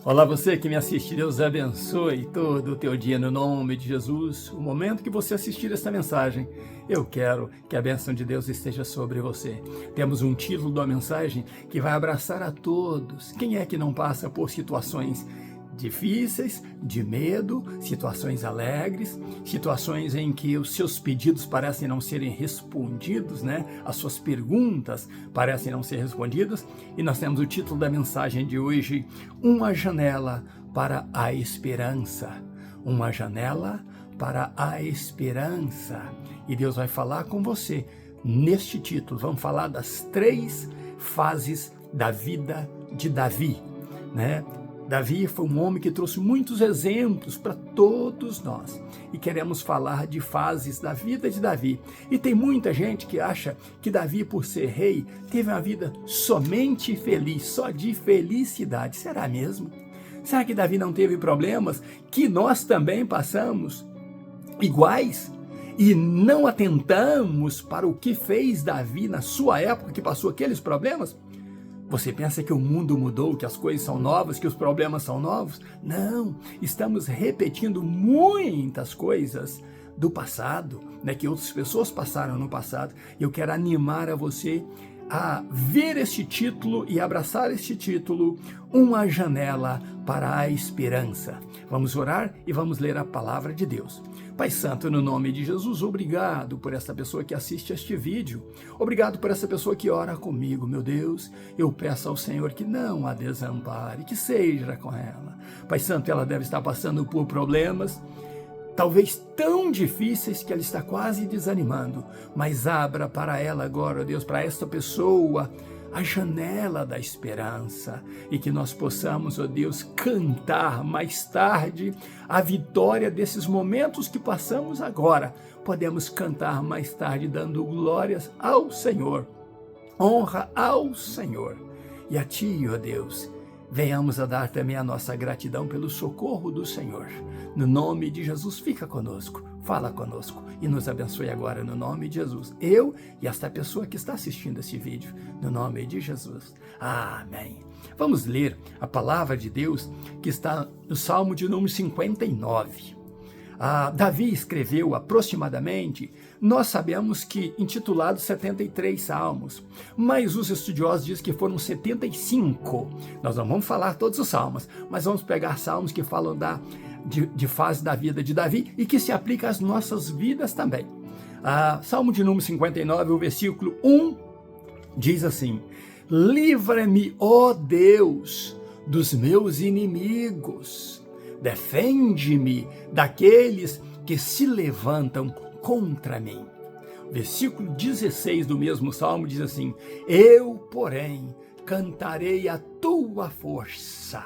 Olá, você que me assiste, Deus abençoe todo o teu dia no nome de Jesus. O momento que você assistir esta mensagem, eu quero que a bênção de Deus esteja sobre você. Temos um título da mensagem que vai abraçar a todos. Quem é que não passa por situações difíceis, de medo, situações alegres, situações em que os seus pedidos parecem não serem respondidos, As suas perguntas parecem não ser respondidas. E nós temos o título da mensagem de hoje: Uma janela para a esperança. Uma janela para a esperança. E Deus vai falar com você neste título. Vamos falar das 3 fases da vida de Davi, Davi foi um homem que trouxe muitos exemplos para todos nós. E queremos falar de fases da vida de Davi. E tem muita gente que acha que Davi, por ser rei, teve uma vida somente feliz, só de felicidade. Será mesmo? Será que Davi não teve problemas que nós também passamos iguais? E não atentamos para o que fez Davi na sua época que passou aqueles problemas? Você pensa que o mundo mudou, que as coisas são novas, que os problemas são novos? Não, estamos repetindo muitas coisas do passado, que outras pessoas passaram no passado. Eu quero animar a você a ver este título e abraçar este título, Uma Janela para a Esperança. Vamos orar e vamos ler a palavra de Deus. Pai Santo, no nome de Jesus, obrigado por essa pessoa que assiste este vídeo. Obrigado por essa pessoa que ora comigo, meu Deus. Eu peço ao Senhor que não a desampare, que seja com ela. Pai Santo, ela deve estar passando por problemas, talvez tão difíceis que ela está quase desanimando, mas abra para ela agora, Deus, para esta pessoa, a janela da esperança, e que nós possamos, ó Deus, cantar mais tarde a vitória desses momentos que passamos agora. Podemos cantar mais tarde dando glórias ao Senhor, honra ao Senhor. E a Ti, ó Deus, venhamos a dar também a nossa gratidão pelo socorro do Senhor. No nome de Jesus, fica conosco, fala conosco e nos abençoe agora no nome de Jesus. Eu e esta pessoa que está assistindo esse vídeo, no nome de Jesus. Amém. Vamos ler a palavra de Deus que está no Salmo de número 59. Davi escreveu aproximadamente, nós sabemos que intitulado 73 salmos, mas os estudiosos dizem que foram 75. Nós não vamos falar todos os salmos, mas vamos pegar salmos que falam de fase da vida de Davi e que se aplica às nossas vidas também. Salmo de número 59, o versículo 1, diz assim: Livra-me, ó Deus, dos meus inimigos. Defende-me daqueles que se levantam contra mim. Versículo 16 do mesmo salmo diz assim: Eu, porém, cantarei a tua força,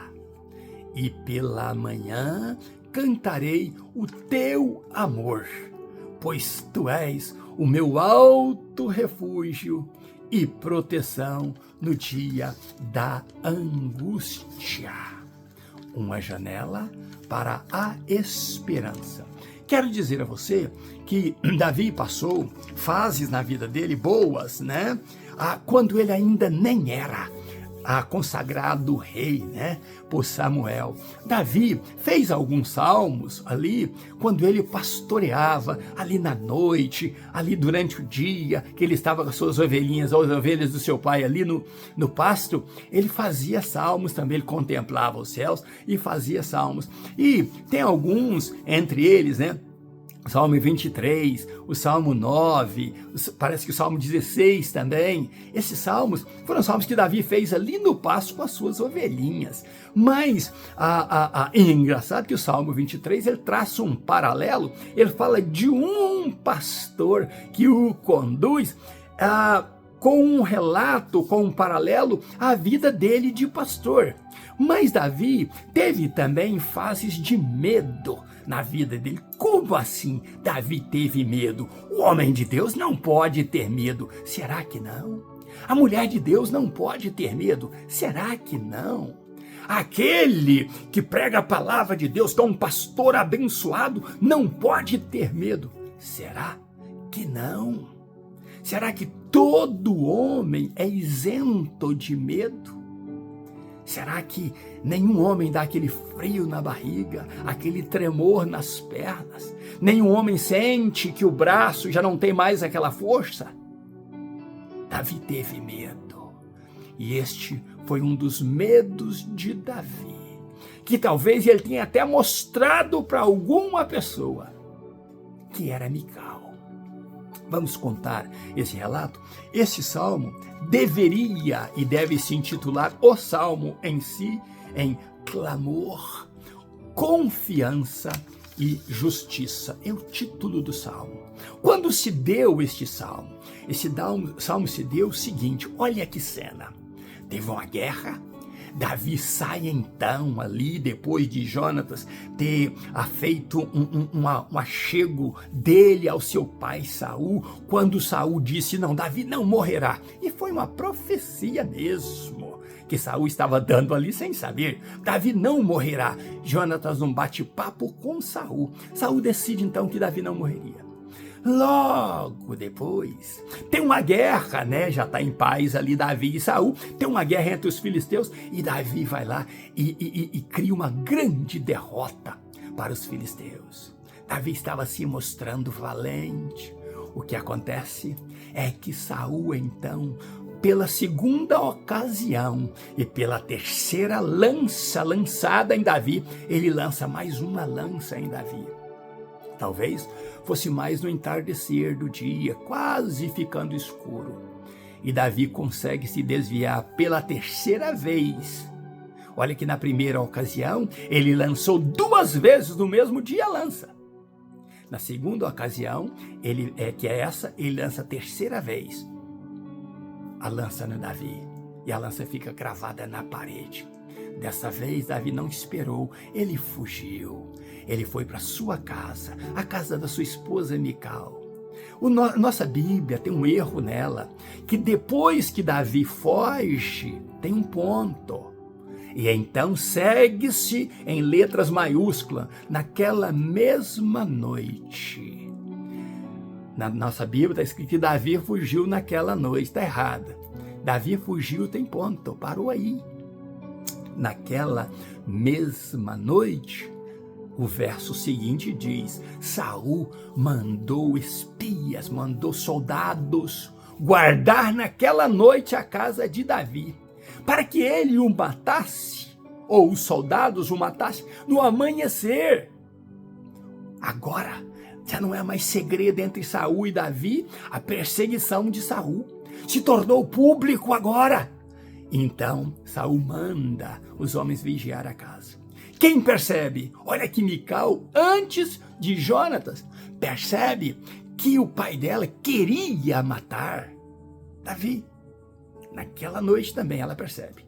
e pela manhã cantarei o teu amor, pois tu és o meu alto refúgio e proteção no dia da angústia. Uma janela para a esperança. Quero dizer a você que Davi passou fases na vida dele boas, quando ele ainda nem era consagrado rei, por Samuel. Davi fez alguns salmos ali, quando ele pastoreava, ali na noite, ali durante o dia, que ele estava com as suas ovelhinhas, as ovelhas do seu pai ali no pasto, ele fazia salmos também, ele contemplava os céus e fazia salmos. E tem alguns entre eles, Salmo 23, o Salmo 9, parece que o Salmo 16 também. Esses salmos foram salmos que Davi fez ali no pasto com as suas ovelhinhas. Mas é engraçado que o Salmo 23 ele traça um paralelo, ele fala de um pastor que o conduz com um relato, com um paralelo à vida dele de pastor. Mas Davi teve também fases de medo na vida dele. Como assim Davi teve medo? O homem de Deus não pode ter medo. Será que não? A mulher de Deus não pode ter medo. Será que não? Aquele que prega a palavra de Deus, que é um pastor abençoado, não pode ter medo. Será que não? Será que todo homem é isento de medo? Será que nenhum homem dá aquele frio na barriga, aquele tremor nas pernas? Nenhum homem sente que o braço já não tem mais aquela força? Davi teve medo. E este foi um dos medos de Davi, que talvez ele tenha até mostrado para alguma pessoa, que era Mical. Vamos contar esse relato? Esse salmo deveria e deve se intitular o salmo em si, em clamor, confiança e justiça. É o título do salmo. Quando se deu este salmo? Esse salmo se deu o seguinte, olha que cena. Teve uma guerra, Davi sai então ali, depois de Jonatas ter feito um achego dele ao seu pai Saul, quando Saul disse, não, Davi não morrerá. E foi uma profecia mesmo, que Saul estava dando ali sem saber. Davi não morrerá. Jonatas num bate-papo com Saul. Saul decide então que Davi não morreria. Logo depois, tem uma guerra, né? Já está em paz ali Davi e Saul, tem uma guerra entre os filisteus e Davi vai lá e cria uma grande derrota para os filisteus. Davi estava se mostrando valente. O que acontece é que Saul, então, pela segunda ocasião e pela terceira lança lançada em Davi, ele lança mais uma lança em Davi. Talvez fosse mais no entardecer do dia, quase ficando escuro. E Davi consegue se desviar pela terceira vez. Olha que na primeira ocasião, ele lançou 2 vezes no mesmo dia a lança. Na segunda ocasião, ele lança a terceira vez a lança no Davi. E a lança fica cravada na parede. Dessa vez, Davi não esperou, ele fugiu. Ele foi para sua casa, a casa da sua esposa Mical. Nossa Bíblia tem um erro nela, que depois que Davi foge, tem um ponto. E então segue-se em letras maiúsculas, naquela mesma noite. Na nossa Bíblia está escrito que Davi fugiu naquela noite, está errada. Davi fugiu, tem ponto, parou aí. Naquela mesma noite, o verso seguinte diz, Saul mandou espias, mandou soldados guardar naquela noite a casa de Davi, para que ele o matasse, ou os soldados o matassem no amanhecer. Agora, já não é mais segredo entre Saul e Davi, a perseguição de Saul se tornou público agora. Então, Saul manda os homens vigiar a casa. Quem percebe? Olha que Mical, antes de Jonatas, percebe que o pai dela queria matar Davi. Naquela noite também ela percebe.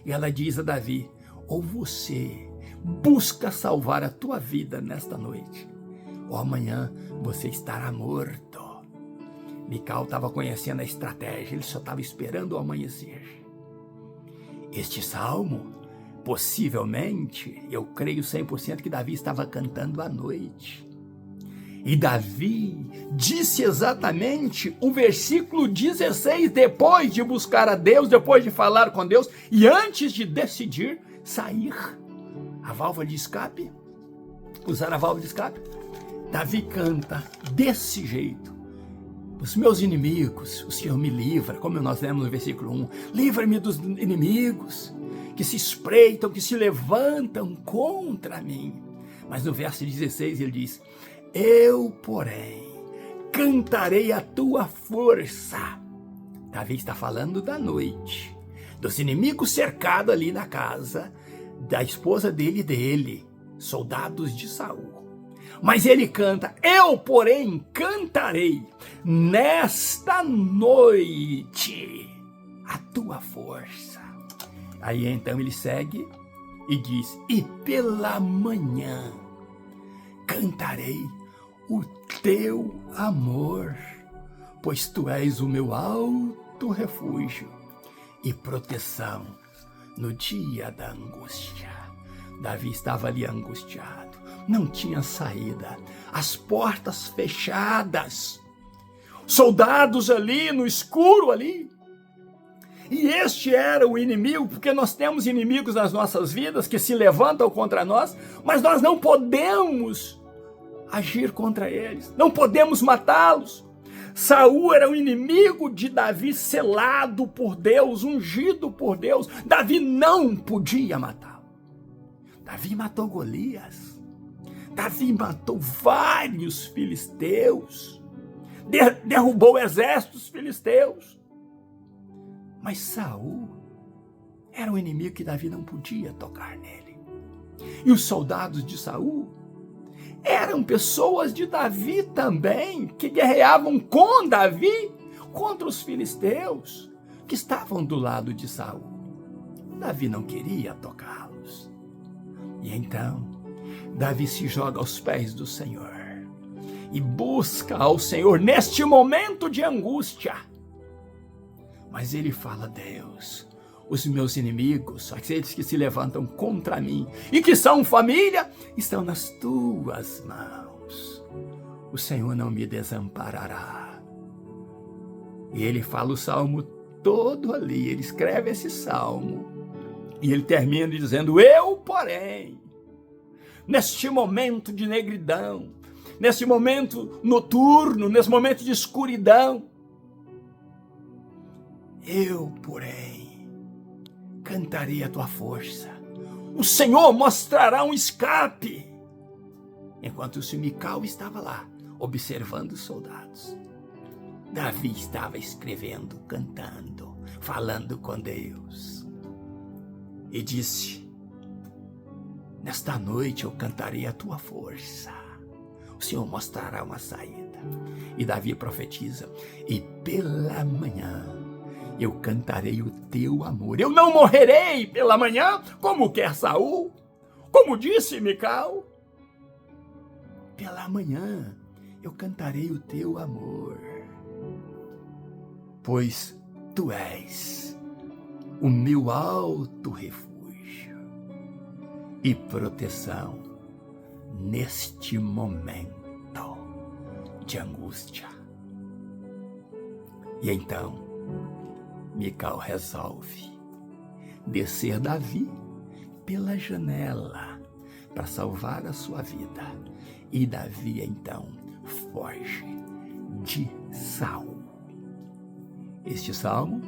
E ela diz a Davi, ou você busca salvar a tua vida nesta noite, ou amanhã você estará morto. Mical estava conhecendo a estratégia, ele só estava esperando o amanhecer. Este salmo, possivelmente, eu creio 100% que Davi estava cantando à noite. E Davi disse exatamente o versículo 16, depois de buscar a Deus, depois de falar com Deus, e antes de decidir sair. A válvula de escape, usar a válvula de escape, Davi canta desse jeito. Os meus inimigos, o Senhor me livra, como nós lemos no versículo 1, livra-me dos inimigos que se espreitam, que se levantam contra mim. Mas no verso 16 ele diz, eu, porém, cantarei a tua força. Davi está falando da noite, dos inimigos cercados ali na casa da esposa dele, soldados de Saul. Mas ele canta, eu, porém, cantarei nesta noite a tua força. Aí então ele segue e diz, e pela manhã cantarei o teu amor, pois tu és o meu alto refúgio e proteção no dia da angústia. Davi estava ali angustiado. Não tinha saída, as portas fechadas, soldados ali no escuro ali. E este era o inimigo, porque nós temos inimigos nas nossas vidas que se levantam contra nós, mas nós não podemos agir contra eles, não podemos matá-los. Saul era um inimigo de Davi, selado por Deus, ungido por Deus. Davi não podia matá-lo. Davi matou Golias. Davi matou vários filisteus. Derrubou exércitos filisteus. Mas Saul era um inimigo que Davi não podia tocar nele. E os soldados de Saul eram pessoas de Davi também, que guerreavam com Davi contra os filisteus que estavam do lado de Saul. Davi não queria tocá-los. E então, Davi se joga aos pés do Senhor e busca ao Senhor neste momento de angústia. Mas ele fala: Deus, os meus inimigos, aqueles que se levantam contra mim e que são família, estão nas tuas mãos. O Senhor não me desamparará. E ele fala o salmo todo ali, ele escreve esse salmo. E ele termina dizendo: eu, porém, neste momento de negridão, neste momento noturno, nesse momento de escuridão, eu, porém, cantarei a tua força. O Senhor mostrará um escape. Enquanto o Mical estava lá, observando os soldados, Davi estava escrevendo, cantando, falando com Deus. E disse: nesta noite eu cantarei a tua força. O Senhor mostrará uma saída. E Davi profetiza: e pela manhã eu cantarei o teu amor. Eu não morrerei pela manhã, como quer Saul, como disse Mical. Pela manhã eu cantarei o teu amor, pois tu és o meu alto refúgio e proteção neste momento de angústia. E então Mical resolve descer Davi pela janela para salvar a sua vida. E Davi então foge de Saul. Este salmo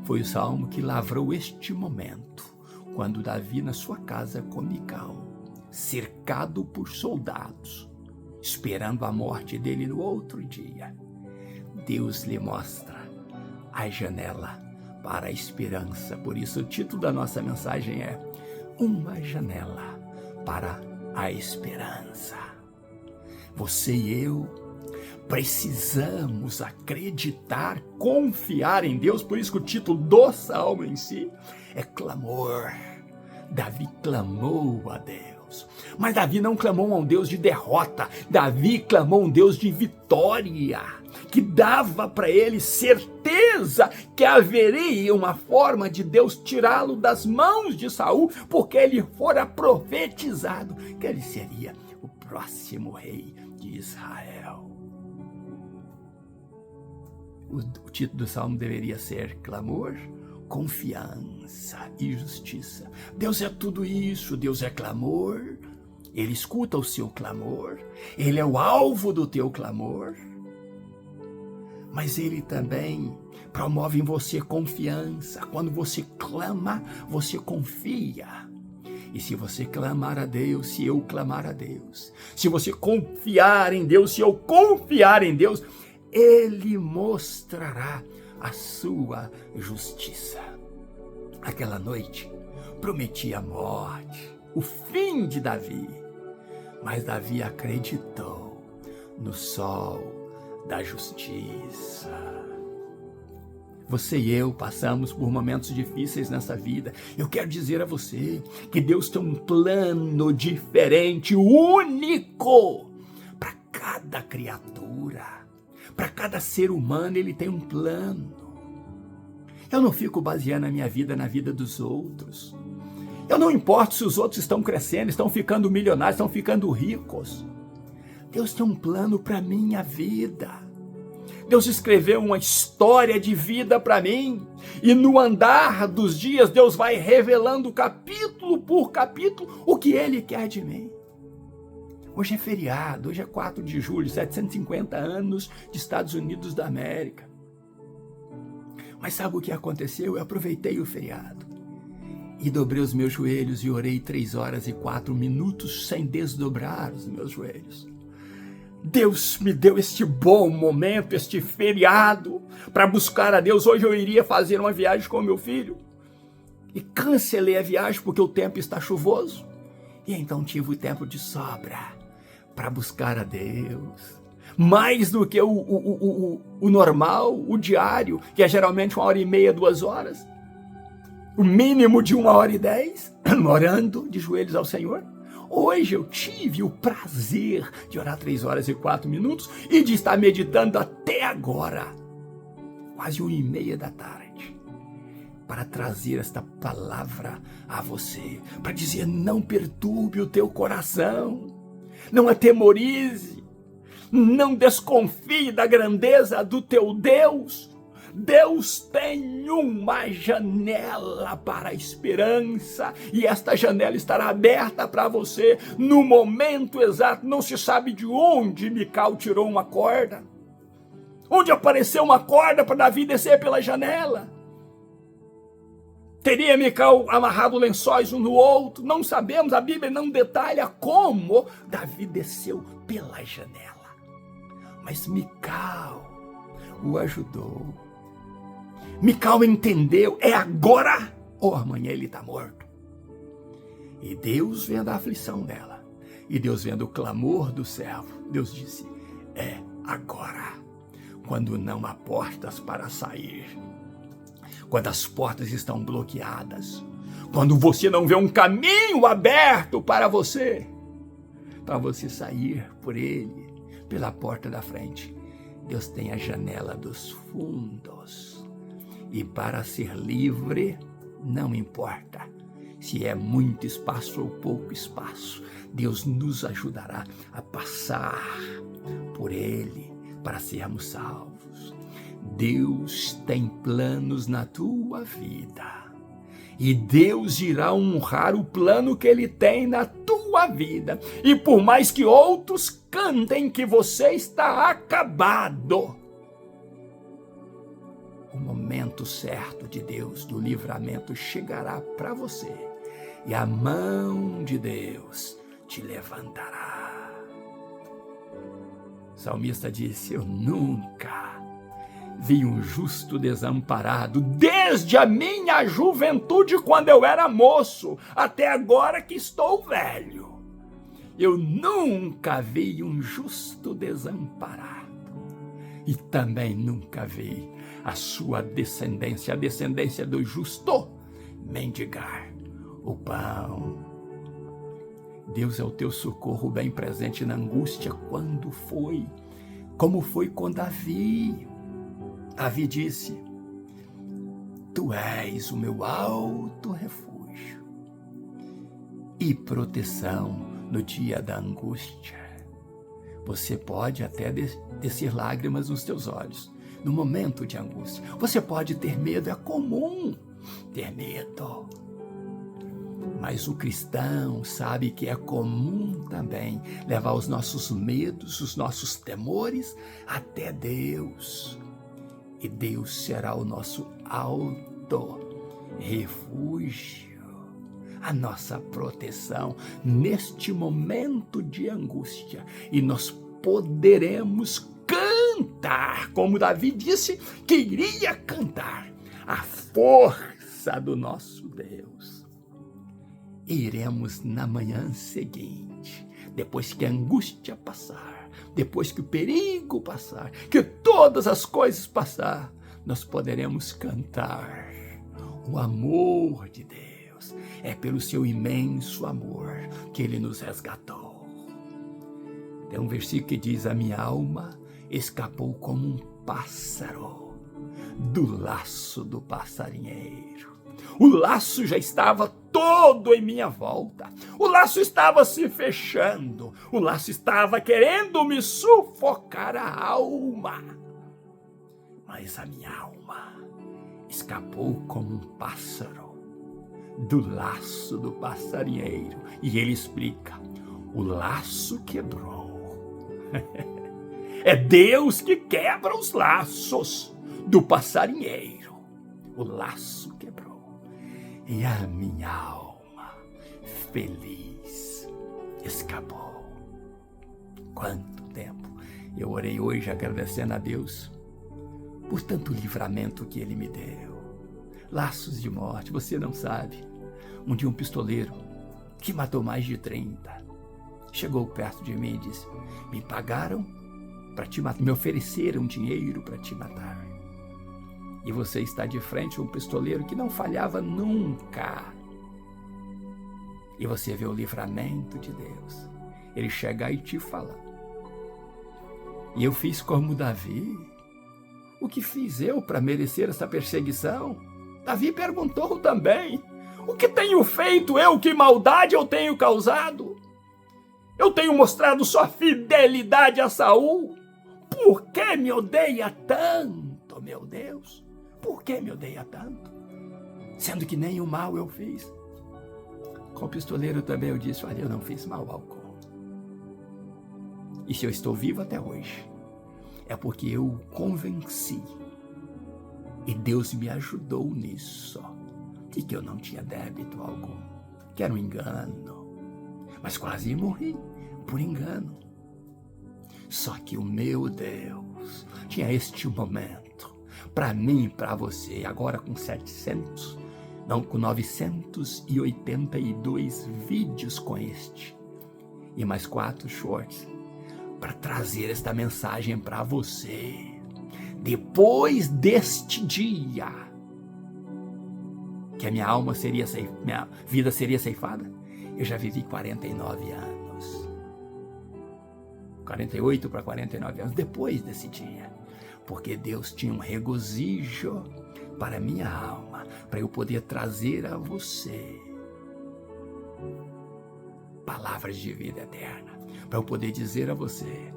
foi o salmo que lavrou este momento, quando Davi, na sua casa com Mical, cercado por soldados, esperando a morte dele no outro dia, Deus lhe mostra a janela para a esperança. Por isso o título da nossa mensagem é Uma Janela para a Esperança. Você e eu precisamos acreditar, confiar em Deus. Por isso que o título do salmo em si é clamor. Davi clamou a Deus. Mas Davi não clamou a um Deus de derrota. Davi clamou a um Deus de vitória, que dava para ele certeza que haveria uma forma de Deus tirá-lo das mãos de Saul, porque ele fora profetizado que ele seria o próximo rei de Israel. O título do salmo deveria ser clamor, confiança e justiça. Deus é tudo isso. Deus é clamor, ele escuta o seu clamor, ele é o alvo do teu clamor, mas ele também promove em você confiança. Quando você clama, você confia. E se você clamar a Deus, se eu clamar a Deus, se você confiar em Deus, se eu confiar em Deus, ele mostrará a sua justiça. Aquela noite prometia a morte, o fim de Davi, mas Davi acreditou no sol da justiça. Você e eu passamos por momentos difíceis nessa vida. Eu quero dizer a você que Deus tem um plano diferente, único, para cada criatura, para cada ser humano. Ele tem um plano. Eu não fico baseando a minha vida na vida dos outros. Eu não importo se os outros estão crescendo, estão ficando milionários, estão ficando ricos. Deus tem um plano para a minha vida. Deus escreveu uma história de vida para mim. E no andar dos dias, Deus vai revelando capítulo por capítulo o que Ele quer de mim. Hoje é feriado, hoje é 4 de julho, 750 anos de Estados Unidos da América. Mas sabe o que aconteceu? Eu aproveitei o feriado e dobrei os meus joelhos e orei 3 horas e 4 minutos sem desdobrar os meus joelhos. Deus me deu este bom momento, este feriado, para buscar a Deus. Hoje eu iria fazer uma viagem com meu filho e cancelei a viagem porque o tempo está chuvoso. E então tive o tempo de sobra para buscar a Deus. Mais do que o normal, o diário, que é geralmente 1h30, 2 horas. O mínimo de 1h10, orando de joelhos ao Senhor. Hoje eu tive o prazer de orar 3 horas e 4 minutos e de estar meditando até agora, quase 1h30 da tarde, para trazer esta palavra a você, para dizer: não perturbe o teu coração, não atemorize, não desconfie da grandeza do teu Deus. Deus tem uma janela para a esperança e esta janela estará aberta para você no momento exato. Não se sabe de onde Mical tirou uma corda, onde apareceu uma corda para Davi descer pela janela. Teria Mical amarrado lençóis um no outro? Não sabemos, a Bíblia não detalha como Davi desceu pela janela. Mas Mical o ajudou. Mical entendeu, é agora ou amanhã ele está morto. E Deus vendo a aflição dela, e Deus vendo o clamor do servo, Deus disse: é agora, quando não há portas para sair, quando as portas estão bloqueadas, quando você não vê um caminho aberto para você sair por ele, pela porta da frente, Deus tem a janela dos fundos. E para ser livre, não importa se é muito espaço ou pouco espaço, Deus nos ajudará a passar por ele para sermos salvos. Deus tem planos na tua vida e Deus irá honrar o plano que ele tem na tua vida. E por mais que outros cantem que você está acabado, o momento certo de Deus, do livramento, chegará para você e a mão de Deus te levantará. O salmista disse: eu nunca vi um justo desamparado, desde a minha juventude, quando eu era moço, até agora que estou velho. Eu nunca vi um justo desamparado e também nunca vi a sua descendência, a descendência do justo, mendigar o pão. Deus é o teu socorro bem presente na angústia. Quando foi? Como foi com Davi? Davi disse: tu és o meu alto refúgio e proteção no dia da angústia. Você pode até descer lágrimas nos teus olhos no momento de angústia. Você pode ter medo, é comum ter medo. Mas o cristão sabe que é comum também levar os nossos medos, os nossos temores até Deus. E Deus será o nosso alto refúgio, a nossa proteção neste momento de angústia. E nós poderemos cantar, como Davi disse que iria cantar, a força do nosso Deus. E iremos na manhã seguinte, depois que a angústia passar, depois que o perigo passar, que todas as coisas passar, nós poderemos cantar o amor de Deus. É pelo seu imenso amor que ele nos resgatou. Tem um versículo que diz: a minha alma escapou como um pássaro do laço do passarinheiro. O laço já estava todo em minha volta. O laço estava se fechando. O laço estava querendo me sufocar a alma. Mas a minha alma escapou como um pássaro do laço do passarinheiro. E ele explica: o laço quebrou. É Deus que quebra os laços do passarinheiro. O laço quebrou. E a minha alma feliz escapou. Quanto tempo eu orei hoje agradecendo a Deus por tanto livramento que Ele me deu. Laços de morte, você não sabe. Um dia um pistoleiro que matou mais de 30 chegou perto de mim e disse: me pagaram para te matar, me ofereceram dinheiro para te matar. E você está de frente a um pistoleiro que não falhava nunca. E você vê o livramento de Deus. Ele chegar e te falar. E eu fiz como Davi. O que fiz eu para merecer essa perseguição? Davi perguntou também: o que tenho feito eu? Que maldade eu tenho causado? Eu tenho mostrado só fidelidade a Saul. Por que me odeia tanto, meu Deus? Por que me odeia tanto? Sendo que nem o mal eu fiz. Com o pistoleiro também eu disse: olha, eu não fiz mal algum. E se eu estou vivo até hoje, é porque eu o convenci. E Deus me ajudou nisso. E que eu não tinha débito algum. Que era um engano. Mas quase morri por engano. Só que o meu Deus tinha este momento para mim e para você, agora com 982 vídeos com este e mais 4 shorts, para trazer esta mensagem para você. Depois deste dia, que a minha alma seria minha vida seria ceifada, eu já vivi 49 anos. 48 para 49 anos depois desse dia. Porque Deus tinha um regozijo para a minha alma, para eu poder trazer a você palavras de vida eterna, para eu poder dizer a você: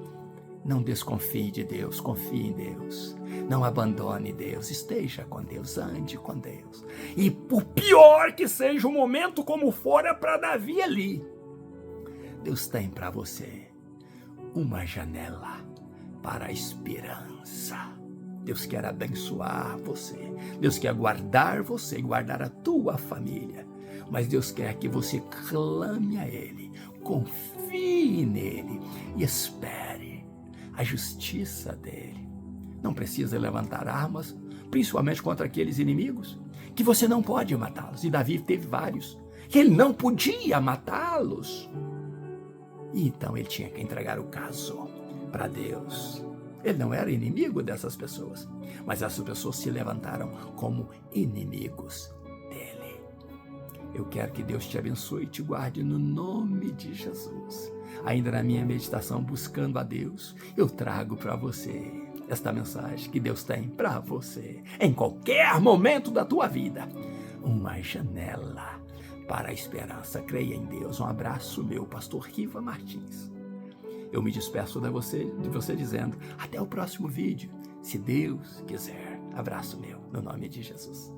não desconfie de Deus, confie em Deus, não abandone Deus, esteja com Deus, ande com Deus. E por pior que seja o momento como fora para Davi ali, Deus tem para você uma janela para a esperança. Deus quer abençoar você. Deus quer guardar você e guardar a tua família. Mas Deus quer que você clame a Ele, confie nele e espere a justiça dele. Não precisa levantar armas, principalmente contra aqueles inimigos, que você não pode matá-los. E Davi teve vários, que ele não podia matá-los. E então ele tinha que entregar o caso para Deus. Ele não era inimigo dessas pessoas, mas essas pessoas se levantaram como inimigos dele. Eu quero que Deus te abençoe e te guarde no nome de Jesus. Ainda na minha meditação buscando a Deus, eu trago para você esta mensagem que Deus tem para você, em qualquer momento da tua vida. Uma janela para a esperança. Creia em Deus. Um abraço, meu pastor Riva Martins. Eu me despeço de você dizendo: até o próximo vídeo, se Deus quiser. Abraço meu, no nome de Jesus.